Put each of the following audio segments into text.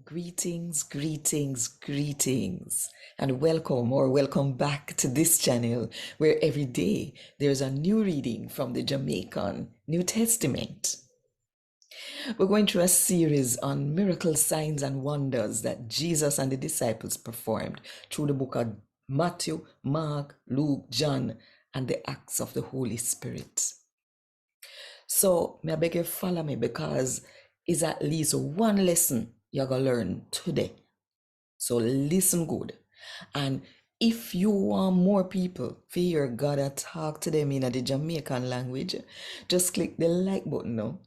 Greetings, greetings, greetings, and welcome back to this channel where every day there's a new reading from the Jamaican New Testament. We're going through a series on miracle signs and wonders that Jesus and the disciples performed through the book of Matthew, Mark, Luke, John, and the Acts of the Holy Spirit. So, may I beg you follow me because it's at least one lesson you're going to learn today. So listen good. And if you want more people to hear God talk to them in the Jamaican language, just click the like button now,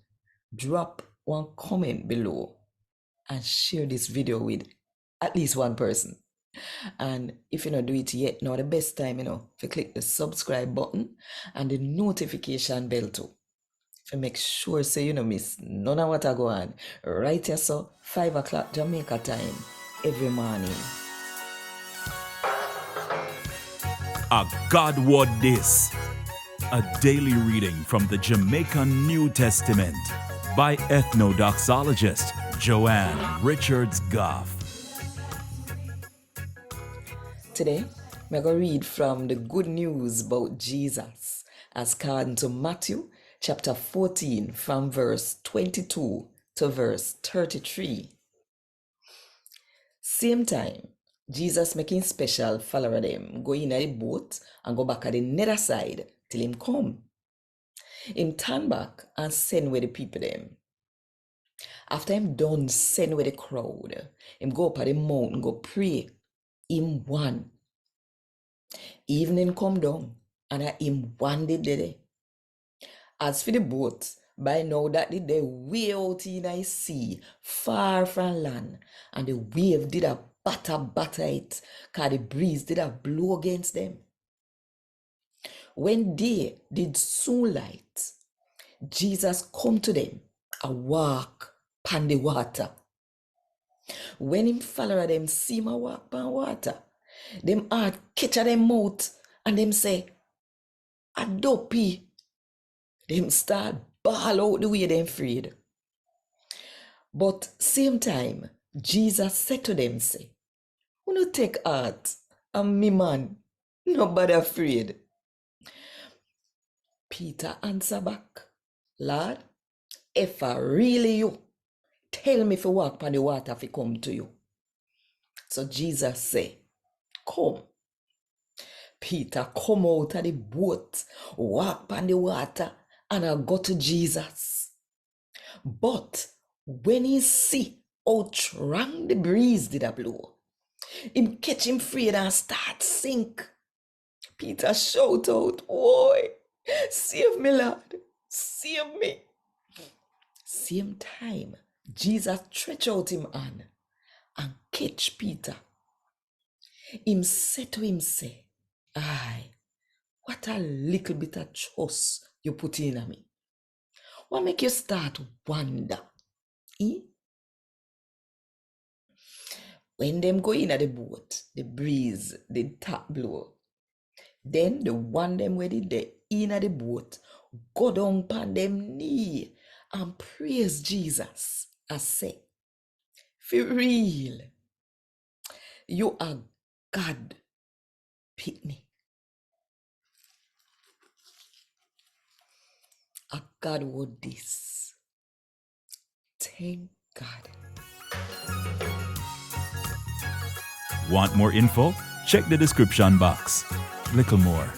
drop one comment below, and share this video with at least one person. And if you don't do it yet, now the best time, to click the subscribe button and the notification bell too. To make sure so you don't miss none of what I go on. Right here, so 5 o'clock Jamaica time every morning. A God Word This, a daily reading from the Jamaican New Testament by Ethnodoxologist Joanne Richards Goffe. Today, we're going to read from the good news about Jesus as according to Matthew chapter 14 from verse 22 to verse 33. Same time, Jesus making special follower them go in a boat and go back at the nether side till him come. Him turn back and send with the people them. After him done send with the crowd, him go up at the mountain go pray. Him one. Evening come down and him one did there. As for the boat, by now that they way out in the sea, far from land, and the wave did a batter it, cause the breeze did a blow against them. When they did soon light, Jesus come to them and walk pan the water. When him follower them see him walk pan water, them heart catch at them mouth and them say, a DUPPY. Them start bawl out the way them afraid. But same time, Jesus said to them, say, "Who no take heart, and me man, nobody afraid." Peter answer back, "Lord, if I really you, tell me if you walk on the water if I come to you." So Jesus say, "Come." Peter come out of the boat, walk on the water, and I go to Jesus. But when he see how strong the breeze did a blow, him catch him afraid and start sink. Peter shout out, "Boy, save me, Lord, save me." Same time, Jesus stretch out him hand and catch Peter. Him say to him, say, "Aye, what a little bit of trust you put in me. What make you start wonder?" When them go in at the boat, the breeze, the tap blow. Then the one them where they in at the boat, go down upon them knee and praise Jesus and say, "For real, you are God, pick me." A God word this. Thank God. Want more info? Check the description box. Little more.